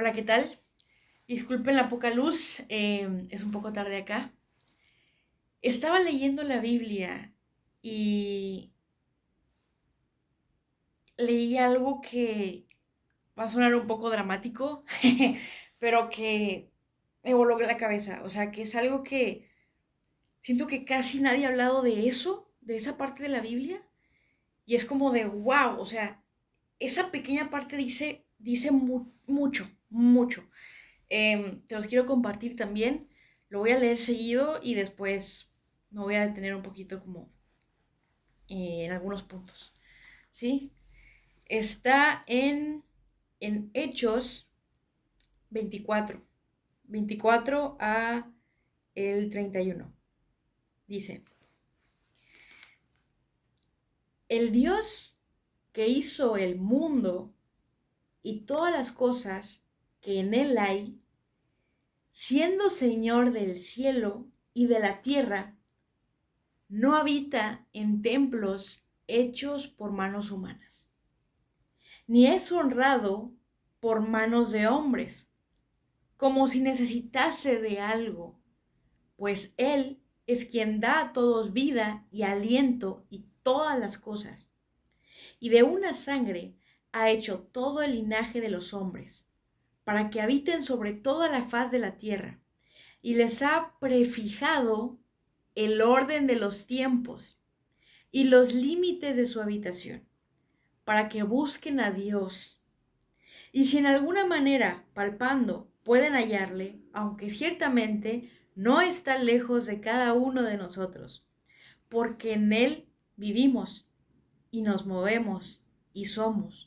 Hola, ¿qué tal? Disculpen la poca luz, es un poco tarde acá. Estaba leyendo la Biblia y leí algo que va a sonar un poco dramático, pero que me voló la cabeza. O sea, que es algo que siento que casi nadie ha hablado de eso, de esa parte de la Biblia, y es como de wow, o sea, esa pequeña parte dice mucho, mucho. Te los quiero compartir también. Lo voy a leer seguido y después me voy a detener un poquito como en algunos puntos. ¿Sí? Está en Hechos 24. 24 a el 31. Dice, el Dios que hizo el mundo y todas las cosas que en él hay, siendo Señor del cielo y de la tierra, no habita en templos hechos por manos humanas, ni es honrado por manos de hombres, como si necesitase de algo, pues Él es quien da a todos vida y aliento y todas las cosas, y de una sangre ha hecho todo el linaje de los hombres, para que habiten sobre toda la faz de la tierra, y les ha prefijado el orden de los tiempos y los límites de su habitación, para que busquen a Dios. Y si en alguna manera, palpando, pueden hallarle, aunque ciertamente no está lejos de cada uno de nosotros, porque en Él vivimos y nos movemos y somos,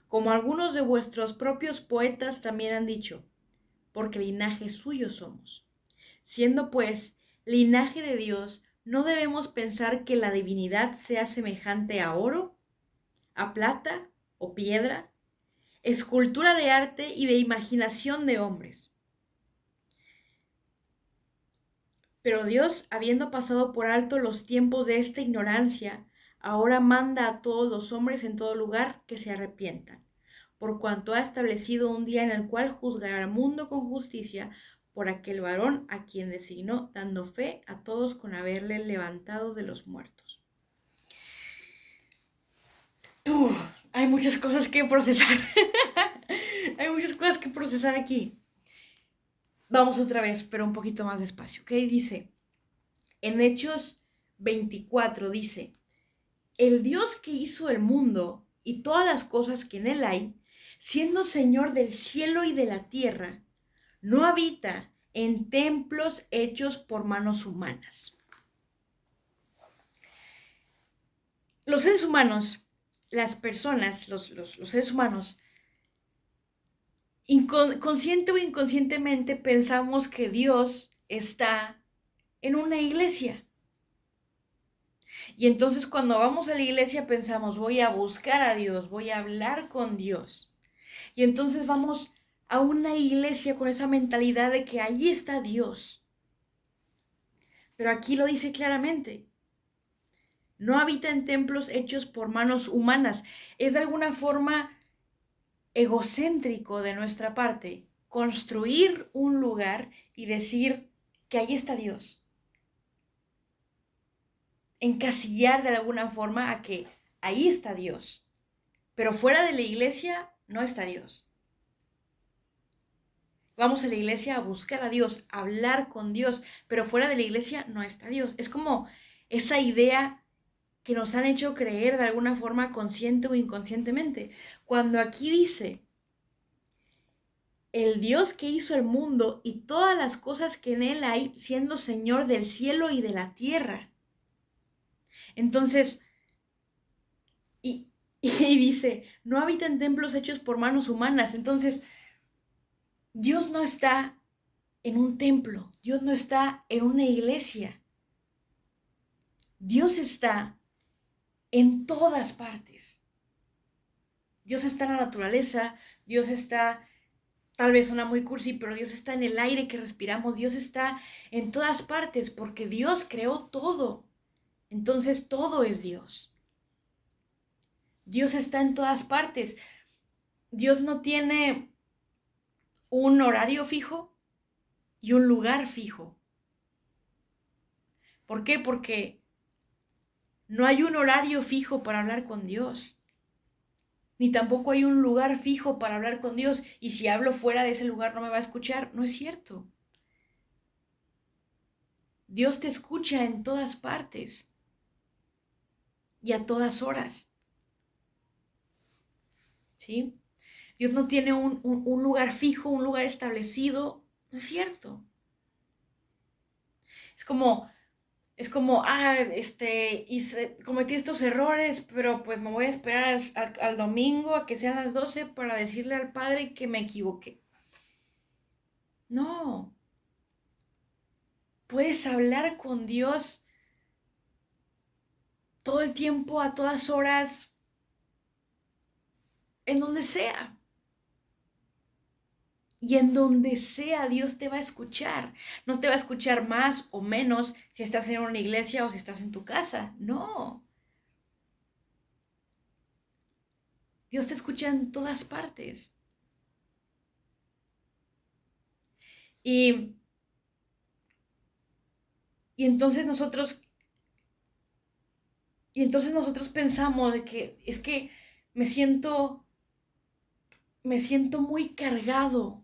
como algunos de vuestros propios poetas también han dicho, porque linaje suyo somos. Siendo pues linaje de Dios, no debemos pensar que la divinidad sea semejante a oro, a plata o piedra, escultura de arte y de imaginación de hombres. Pero Dios, habiendo pasado por alto los tiempos de esta ignorancia, ahora manda a todos los hombres en todo lugar que se arrepientan, por cuanto ha establecido un día en el cual juzgará al mundo con justicia por aquel varón a quien designó, dando fe a todos con haberle levantado de los muertos. Hay muchas cosas que procesar. Hay muchas cosas que procesar aquí. Vamos otra vez, pero un poquito más despacio, ¿ok? Dice, en Hechos 24 dice, el Dios que hizo el mundo y todas las cosas que en él hay, siendo Señor del cielo y de la tierra, no habita en templos hechos por manos humanas. Los seres humanos, las personas, los seres humanos, consciente o inconscientemente pensamos que Dios está en una iglesia. Y entonces cuando vamos a la iglesia pensamos, voy a buscar a Dios, voy a hablar con Dios. Y entonces vamos a una iglesia con esa mentalidad de que allí está Dios. Pero aquí lo dice claramente. No habita en templos hechos por manos humanas. Es de alguna forma egocéntrico de nuestra parte construir un lugar y decir que allí está Dios. Encasillar de alguna forma a que ahí está Dios. Pero fuera de la iglesia no está Dios. Vamos a la iglesia a buscar a Dios, a hablar con Dios, pero fuera de la iglesia no está Dios. Es como esa idea que nos han hecho creer de alguna forma consciente o inconscientemente. Cuando aquí dice, el Dios que hizo el mundo y todas las cosas que en él hay, siendo Señor del cielo y de la tierra. Entonces, y dice, no habita en templos hechos por manos humanas. Entonces, Dios no está en un templo, Dios no está en una iglesia. Dios está en todas partes. Dios está en la naturaleza, Dios está, tal vez suena muy cursi, pero Dios está en el aire que respiramos, Dios está en todas partes porque Dios creó todo. Entonces todo es Dios. Dios está en todas partes. Dios no tiene un horario fijo y un lugar fijo. ¿Por qué? Porque no hay un horario fijo para hablar con Dios, ni tampoco hay un lugar fijo para hablar con Dios. Y si hablo fuera de ese lugar no me va a escuchar. No es cierto. Dios te escucha en todas partes y a todas horas. ¿Sí? Dios no tiene un lugar fijo, un lugar establecido. No es cierto. Es como, cometí estos errores, pero pues me voy a esperar al domingo a que sean las 12 para decirle al Padre que me equivoqué. No. Puedes hablar con Dios todo el tiempo, a todas horas, en donde sea. Y en donde sea Dios te va a escuchar. No te va a escuchar más o menos si estás en una iglesia o si estás en tu casa. No. Dios te escucha en todas partes. Y, y entonces nosotros pensamos de que es que me siento muy cargado.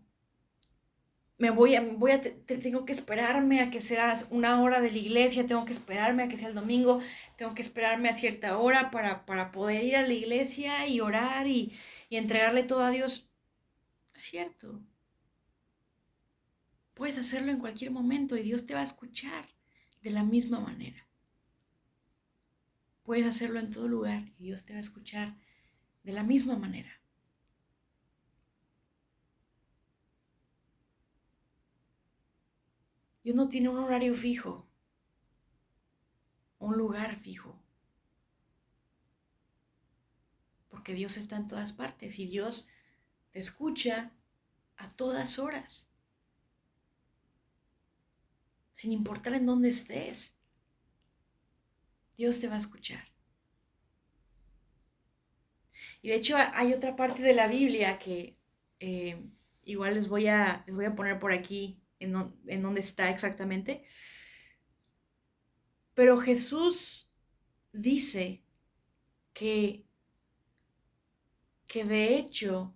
Tengo que esperarme a que sea una hora de la iglesia, tengo que esperarme a que sea el domingo, tengo que esperarme a cierta hora para poder ir a la iglesia y orar y entregarle todo a Dios. Es cierto. Puedes hacerlo en cualquier momento y Dios te va a escuchar de la misma manera. Puedes hacerlo en todo lugar y Dios te va a escuchar de la misma manera. Dios no tiene un horario fijo, un lugar fijo, porque Dios está en todas partes y Dios te escucha a todas horas, sin importar en dónde estés. Dios te va a escuchar. Y de hecho hay otra parte de la Biblia que igual les voy a poner por aquí en dónde está exactamente. Pero Jesús dice que de hecho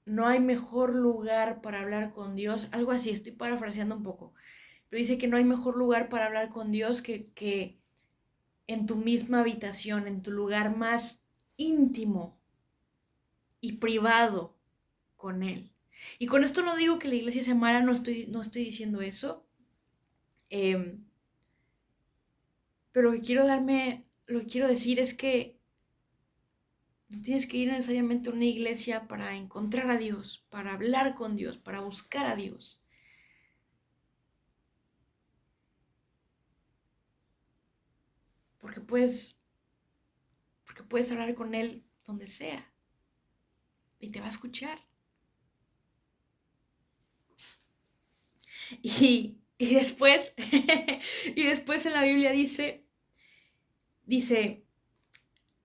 no hay mejor lugar para hablar con Dios, algo así, estoy parafraseando un poco, pero dice que no hay mejor lugar para hablar con Dios que en tu misma habitación, en tu lugar más íntimo y privado con Él. Y con esto no digo que la iglesia sea mala, no estoy diciendo eso, eh, pero lo que quiero decir es que no tienes que ir necesariamente a una iglesia para encontrar a Dios, para hablar con Dios, para buscar a Dios. Porque puedes hablar con Él donde sea y te va a escuchar. Y después, y después en la Biblia dice,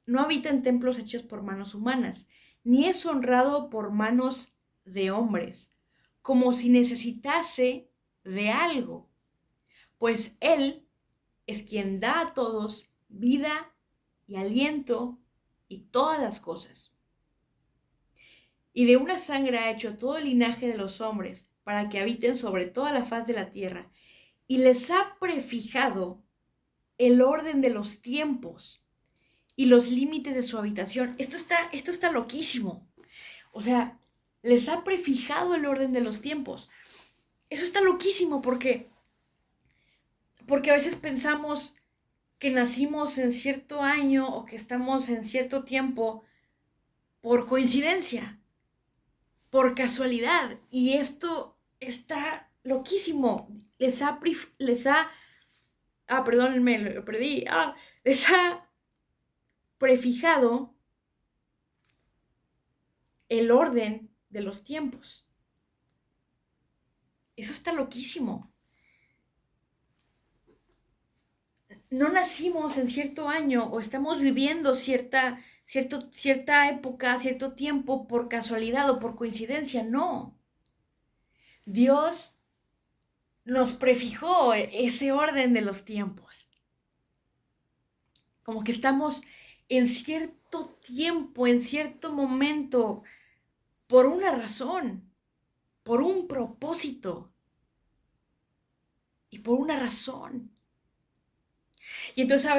no habita en templos hechos por manos humanas, ni es honrado por manos de hombres, como si necesitase de algo, pues Él es quien da a todos vida y aliento y todas las cosas. Y de una sangre ha hecho todo el linaje de los hombres, para que habiten sobre toda la faz de la tierra, y les ha prefijado el orden de los tiempos y los límites de su habitación. Esto está loquísimo. O sea, les ha prefijado el orden de los tiempos. Eso está loquísimo porque a veces pensamos que nacimos en cierto año o que estamos en cierto tiempo por coincidencia, por casualidad. Y esto está loquísimo. Perdónenme, lo perdí. Les ha prefijado el orden de los tiempos. Eso está loquísimo. No nacimos en cierto año o estamos viviendo cierta cierta época, cierto tiempo por casualidad o por coincidencia, no. Dios nos prefijó ese orden de los tiempos. Como que estamos en cierto tiempo, en cierto momento, por una razón, por un propósito y por una razón. Y entonces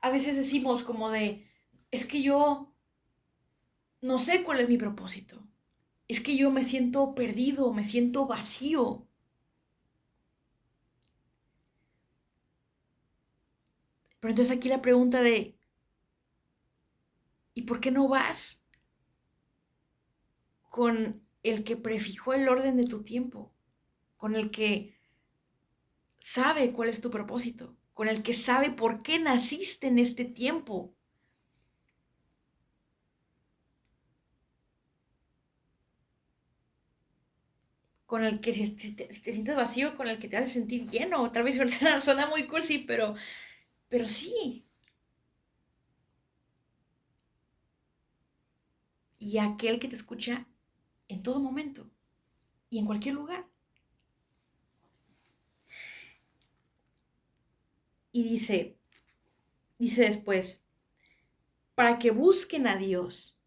a veces decimos como de, es que yo no sé cuál es mi propósito. Es que yo me siento perdido, me siento vacío. Pero entonces aquí la pregunta de, ¿y por qué no vas con el que prefijó el orden de tu tiempo? Con el que sabe cuál es tu propósito, con el que sabe por qué naciste en este tiempo. Con el que si te sientes vacío, con el que te hace sentir lleno. Tal vez suena muy cursi, pero sí. Y aquel que te escucha en todo momento y en cualquier lugar. Y dice después, para que busquen a Dios.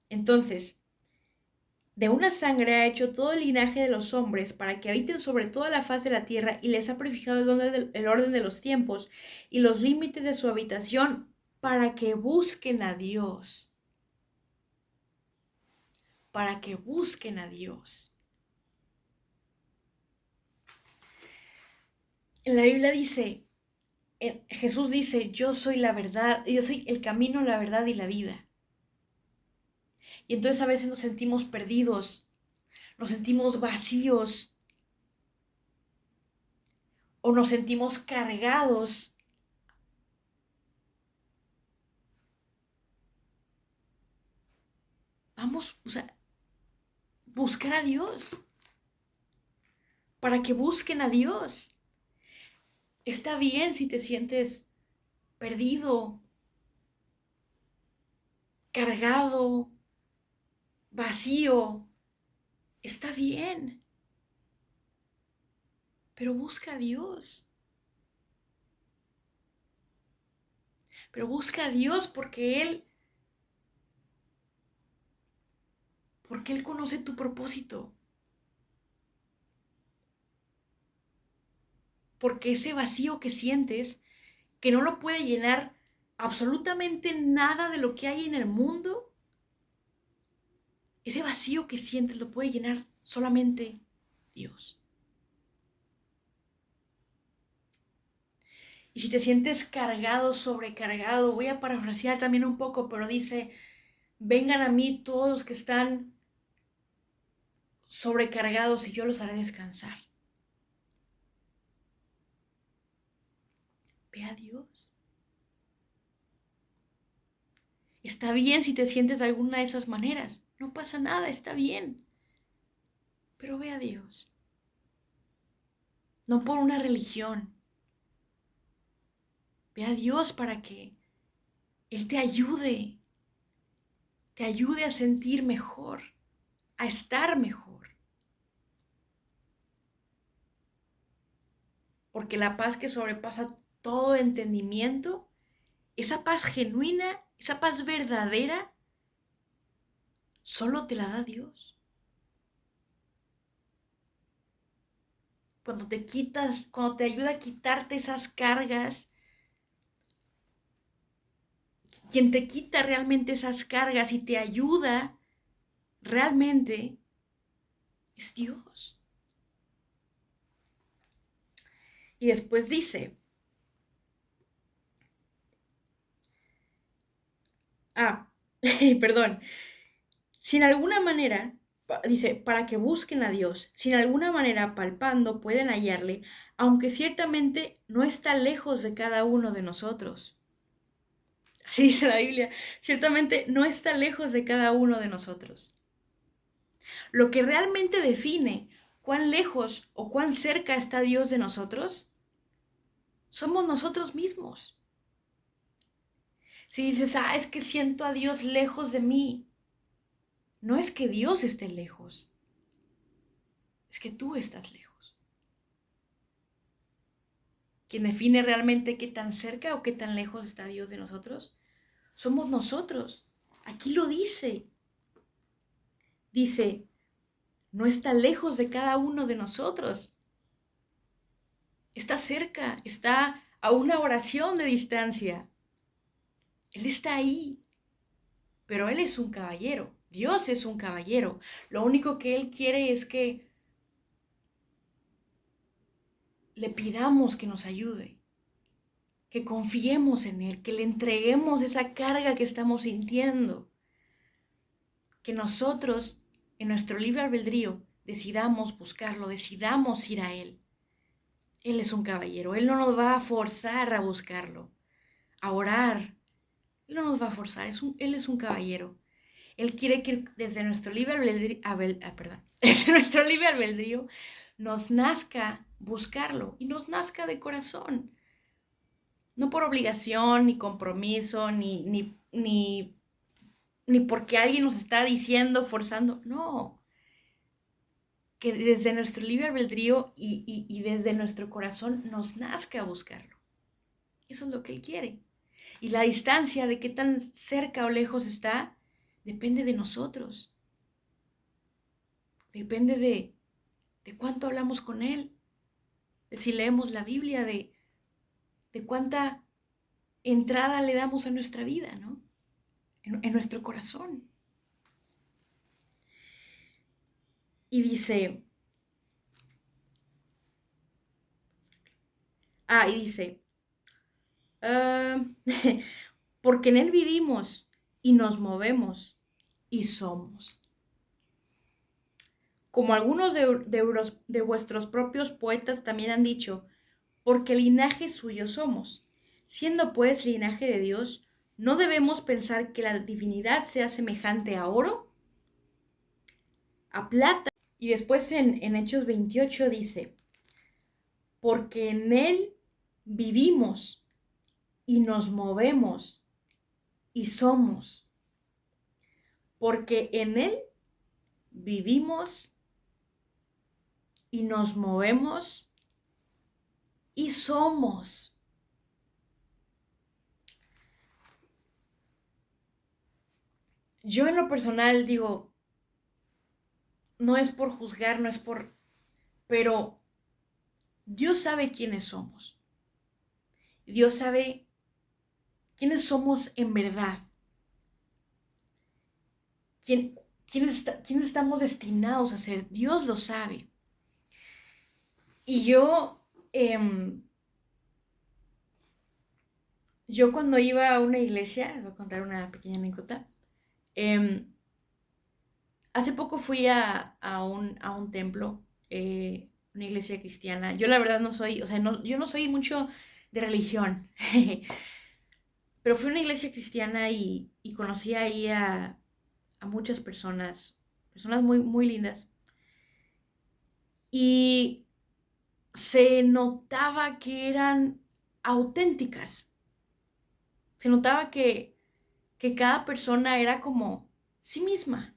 Entonces, de una sangre ha hecho todo el linaje de los hombres para que habiten sobre toda la faz de la tierra y les ha prefijado el orden de los tiempos y los límites de su habitación para que busquen a Dios. Para que busquen a Dios. En la Biblia dice, Jesús dice, yo soy la verdad, yo soy el camino, la verdad y la vida. Y entonces a veces nos sentimos perdidos, nos sentimos vacíos o nos sentimos cargados. Vamos, buscar a Dios. Para que busquen a Dios. Está bien si te sientes perdido, cargado, vacío. Está bien. Pero busca a Dios. Pero busca a Dios porque Él conoce tu propósito. Porque ese vacío que sientes, que no lo puede llenar absolutamente nada de lo que hay en el mundo, ese vacío que sientes lo puede llenar solamente Dios. Y si te sientes cargado, sobrecargado, voy a parafrasear también un poco, pero dice, vengan a mí todos los que están sobrecargados y yo los haré descansar. Ve a Dios. Está bien si te sientes de alguna de esas maneras. No pasa nada, está bien. Pero ve a Dios. No por una religión. Ve a Dios para que Él te ayude a sentir mejor, a estar mejor. Porque la paz que sobrepasa todo entendimiento, esa paz genuina, esa paz verdadera, solo te la da Dios. Cuando te ayuda a quitarte esas cargas, quien te quita realmente esas cargas y te ayuda realmente es Dios. Y después dice, perdón, si en alguna manera, dice, para que busquen a Dios, si en alguna manera palpando pueden hallarle, aunque ciertamente no está lejos de cada uno de nosotros. Así dice la Biblia, ciertamente no está lejos de cada uno de nosotros. Lo que realmente define cuán lejos o cuán cerca está Dios de nosotros, somos nosotros mismos. Si dices, es que siento a Dios lejos de mí, no es que Dios esté lejos, es que tú estás lejos. Quien define realmente qué tan cerca o qué tan lejos está Dios de nosotros, somos nosotros. Aquí lo dice. Dice, no está lejos de cada uno de nosotros. Está cerca, está a una oración de distancia. Él está ahí, pero Él es un caballero. Dios es un caballero. Lo único que Él quiere es que le pidamos que nos ayude, que confiemos en Él, que le entreguemos esa carga que estamos sintiendo, que nosotros, en nuestro libre albedrío, decidamos buscarlo, decidamos ir a Él. Él es un caballero, Él no nos va a forzar a buscarlo, a orar. Él no nos va a forzar, Él es un caballero. Él quiere que desde nuestro libre albedrío, desde nuestro libre albedrío nos nazca buscarlo y nos nazca de corazón. No por obligación, ni compromiso, ni porque alguien nos está diciendo, forzando. No. Que desde nuestro libre albedrío y desde nuestro corazón nos nazca buscarlo. Eso es lo que Él quiere. Y la distancia de qué tan cerca o lejos está, depende de nosotros. Depende de cuánto hablamos con Él, de si leemos la Biblia, de cuánta entrada le damos a nuestra vida, ¿no? En nuestro corazón. Y dice, porque en Él vivimos y nos movemos y somos. Como algunos de vuestros propios poetas también han dicho, porque linaje suyo somos. Siendo pues linaje de Dios, ¿no debemos pensar que la divinidad sea semejante a oro, a plata? Y después en Hechos 28 dice, porque en Él vivimos y nos movemos y somos. Porque en Él vivimos y nos movemos y somos. Yo en lo personal digo, no es por juzgar, no es por... pero Dios sabe quiénes somos. Dios sabe quiénes somos en verdad. ¿Quiénes estamos destinados a ser? Dios lo sabe. Y yo cuando iba a una iglesia, voy a contar una pequeña anécdota. Hace poco fui a un templo, una iglesia cristiana. Yo la verdad no soy, o sea, yo no soy mucho de religión, pero fui a una iglesia cristiana y conocí ahí a muchas personas muy, muy lindas. Y se notaba que eran auténticas. Se notaba que cada persona era como sí misma.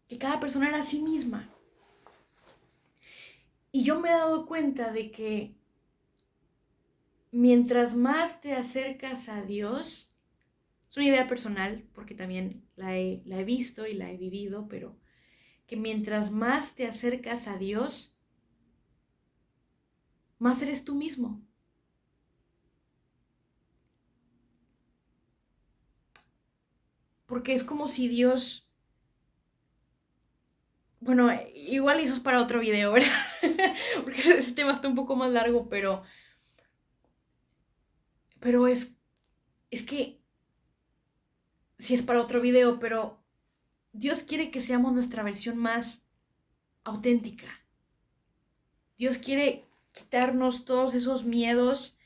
Que cada persona era sí misma. Y yo me he dado cuenta de que mientras más te acercas a Dios, es una idea personal, porque también la he visto y la he vivido, pero que mientras más te acercas a Dios, más eres tú mismo. Porque es como si Dios, bueno, igual eso es para otro video, ¿verdad? Porque ese tema está un poco más largo, pero es que, sí es para otro video, pero Dios quiere que seamos nuestra versión más auténtica. Dios quiere quitarnos todos esos miedos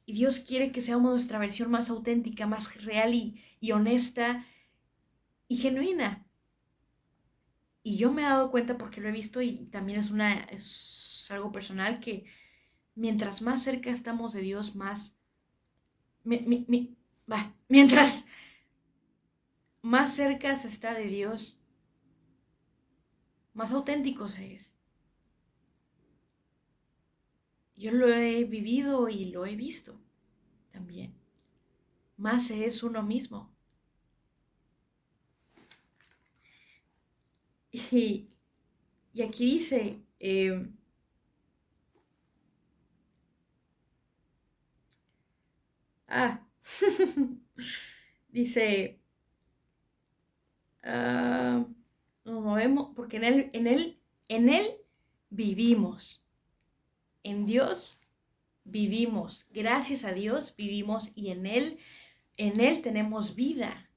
y Dios quiere que seamos nuestra versión más auténtica, más real y honesta y genuina. Y yo me he dado cuenta porque lo he visto y también es algo personal que mientras más cerca estamos de Dios, más mientras más cerca se está de Dios, más auténtico se es. Yo lo he vivido y lo he visto también. Más se es uno mismo. Y, y aquí dice, dice, ah, nos movemos porque en él vivimos. En Dios vivimos. Gracias a Dios vivimos y en él tenemos vida.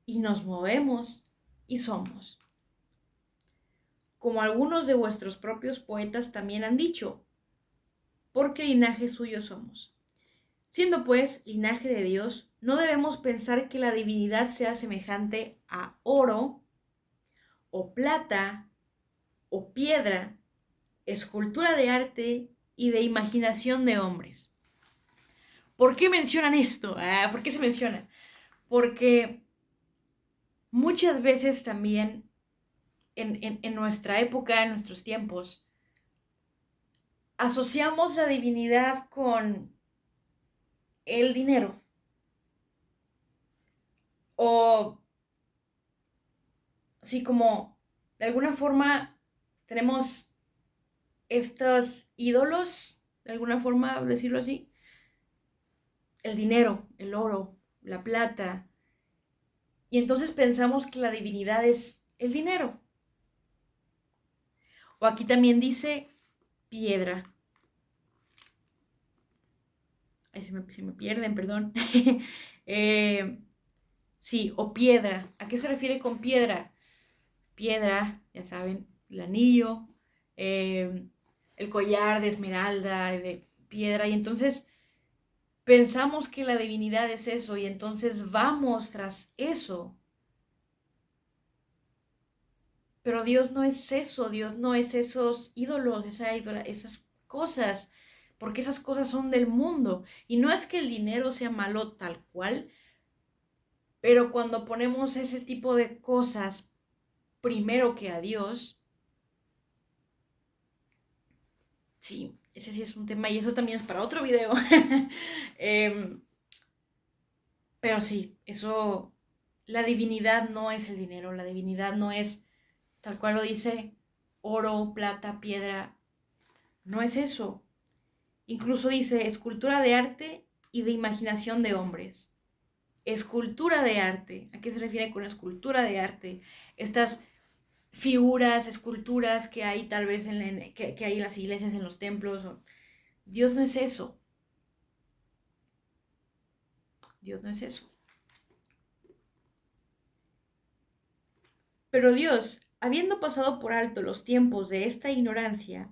Y nos movemos y somos. Como algunos de vuestros propios poetas también han dicho, porque linaje suyo somos. Siendo pues linaje de Dios, no debemos pensar que la divinidad sea semejante a oro, o plata, o piedra, escultura de arte y de imaginación de hombres. ¿Por qué mencionan esto? ¿Por qué se menciona? Porque muchas veces también en nuestra época, en nuestros tiempos, asociamos la divinidad con el dinero. O sí, como de alguna forma tenemos estos ídolos, de alguna forma decirlo así, el dinero, el oro, la plata, y entonces pensamos que la divinidad es el dinero. O aquí también dice piedra. Ay, se me pierden, perdón. Sí, o piedra. ¿A qué se refiere con piedra? Piedra, ya saben, el anillo, el collar de esmeralda, de piedra, y entonces pensamos que la divinidad es eso, y entonces vamos tras eso. Pero Dios no es eso, Dios no es esos ídolos, esas cosas, porque esas cosas son del mundo. Y no es que el dinero sea malo tal cual, pero cuando ponemos ese tipo de cosas primero que a Dios, sí, ese sí es un tema y eso también es para otro video. Em, pero sí, eso, la divinidad no es el dinero, la divinidad no es, tal cual lo dice, oro, plata, piedra, no es eso. Incluso dice escultura de arte y de imaginación de hombres. Escultura de arte, ¿a qué se refiere con escultura de arte? Estas figuras, esculturas que hay tal vez que hay en las iglesias, en los templos. Dios no es eso. Dios no es eso. Pero Dios, habiendo pasado por alto los tiempos de esta ignorancia,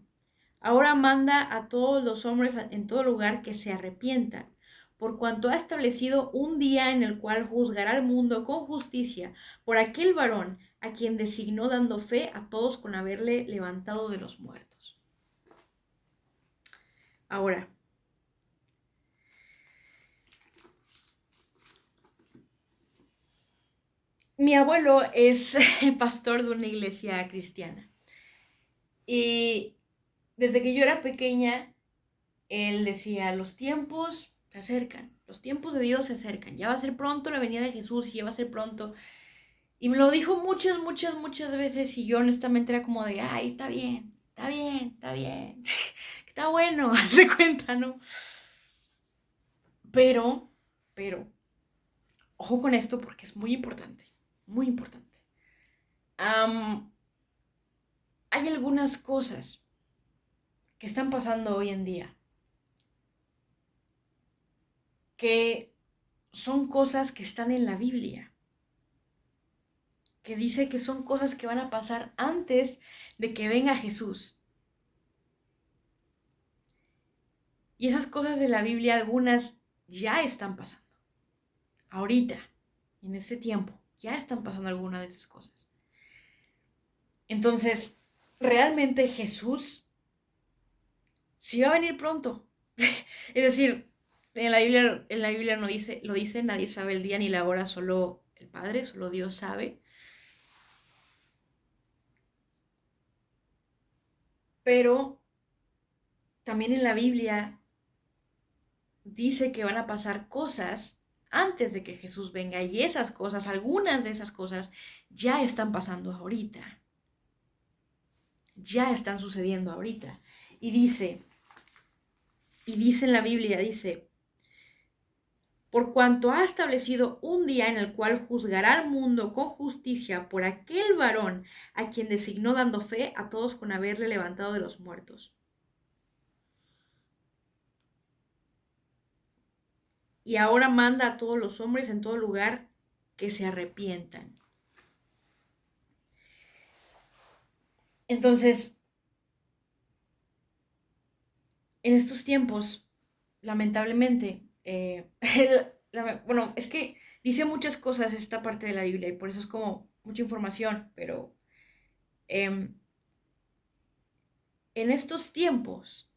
ahora manda a todos los hombres en todo lugar que se arrepientan, por cuanto ha establecido un día en el cual juzgará al mundo con justicia por aquel varón a quien designó dando fe a todos con haberle levantado de los muertos. Ahora, mi abuelo es pastor de una iglesia cristiana. Y desde que yo era pequeña, él decía, los tiempos se acercan, los tiempos de Dios se acercan, ya va a ser pronto la venida de Jesús, ya va a ser pronto. Y me lo dijo muchas, muchas, muchas veces y yo honestamente era como de, ay, está bien, está bien, está bien, está bueno, hace cuenta, ¿no? Pero, ojo con esto porque es muy importante, muy importante. Hay algunas cosas que están pasando hoy en día que son cosas que están en la Biblia, que dice que son cosas que van a pasar antes de que venga Jesús. Y esas cosas de la Biblia, algunas ya están pasando. Ahorita, en este tiempo, ya están pasando algunas de esas cosas. Entonces, realmente Jesús sí va a venir pronto. Es decir, en la Biblia no dice, lo dice, nadie sabe el día ni la hora, solo el Padre, solo Dios sabe. Pero también en la Biblia dice que van a pasar cosas antes de que Jesús venga y esas cosas, algunas de esas cosas, ya están pasando ahorita. Ya están sucediendo ahorita. Y dice en la Biblia, dice, por cuanto ha establecido un día en el cual juzgará al mundo con justicia por aquel varón a quien designó dando fe a todos con haberle levantado de los muertos. Y ahora manda a todos los hombres en todo lugar que se arrepientan. Entonces, en estos tiempos, lamentablemente, bueno, es que dice muchas cosas esta parte de la Biblia y por eso es como mucha información, pero eh, en estos tiempos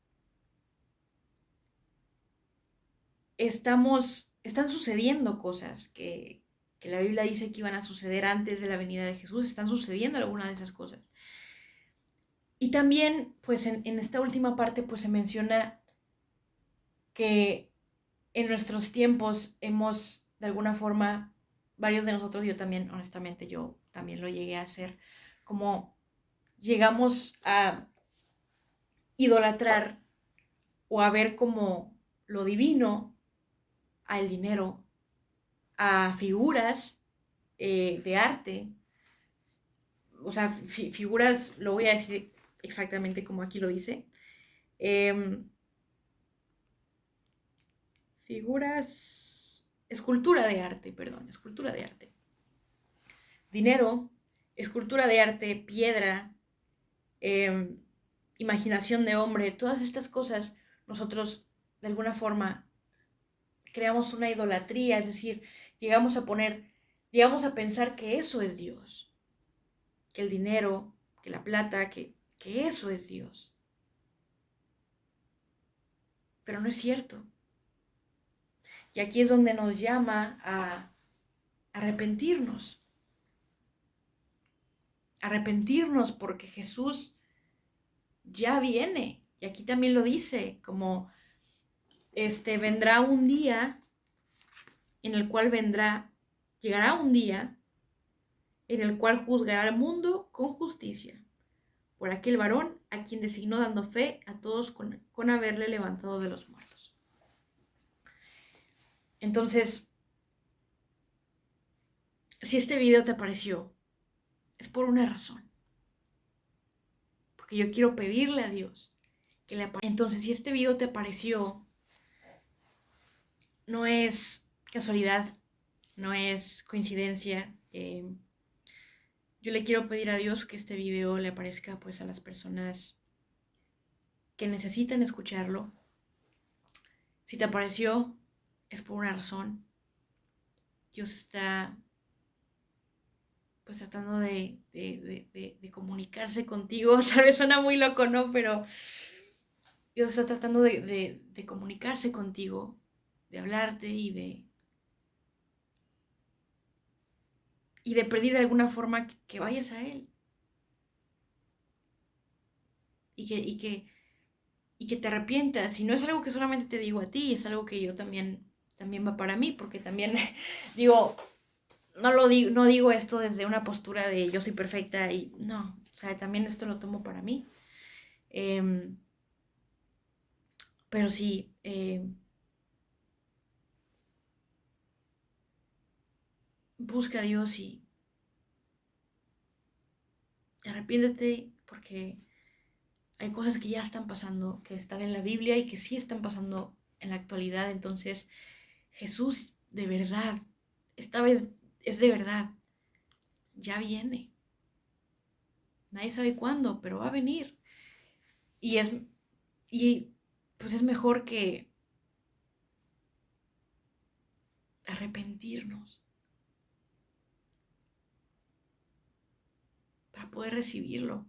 están sucediendo cosas que la Biblia dice que iban a suceder antes de la venida de Jesús, están sucediendo algunas de esas cosas. Y también, pues en esta última parte, pues se menciona que en nuestros tiempos hemos, de alguna forma, varios de nosotros, yo también, honestamente, yo también lo llegué a hacer, como llegamos a idolatrar o a ver como lo divino al dinero, a figuras de arte, o sea, figuras, lo voy a decir exactamente como aquí lo dice, eh, figuras, escultura de arte, perdón, escultura de arte. Dinero, escultura de arte, piedra, eh, imaginación de hombre, todas estas cosas, nosotros de alguna forma creamos una idolatría, es decir, llegamos a pensar que eso es Dios, que el dinero, que la plata, que eso es Dios. Pero no es cierto. Y aquí es donde nos llama a arrepentirnos. Arrepentirnos porque Jesús ya viene. Y aquí también lo dice, como vendrá un día en el cual llegará un día en el cual juzgará al mundo con justicia, por aquel varón a quien designó dando fe a todos con haberle levantado de los muertos. Entonces, si este video te apareció, es por una razón. Porque yo quiero pedirle a Dios que le aparezca. Entonces, si este video te apareció, no es casualidad, no es coincidencia. Yo le quiero pedir a Dios que este video le aparezca pues a las personas que necesitan escucharlo. Si te apareció, es por una razón. Dios está pues tratando de comunicarse contigo. Tal vez suena muy loco, ¿no? Pero Dios está tratando de comunicarse contigo, de hablarte y de pedir de alguna forma que vayas a Él. Y que te arrepientas. Y no es algo que solamente te digo a ti, es algo que yo también va para mí, porque también digo, no digo esto desde una postura de yo soy perfecta y no, o sea, también esto lo tomo para mí. Pero sí, busca a Dios y arrepiéntete porque hay cosas que ya están pasando, que están en la Biblia y que sí están pasando en la actualidad. Entonces, Jesús, de verdad, esta vez es de verdad, ya viene. Nadie sabe cuándo, pero va a venir. Y es, y pues es mejor que arrepentirnos para poder recibirlo.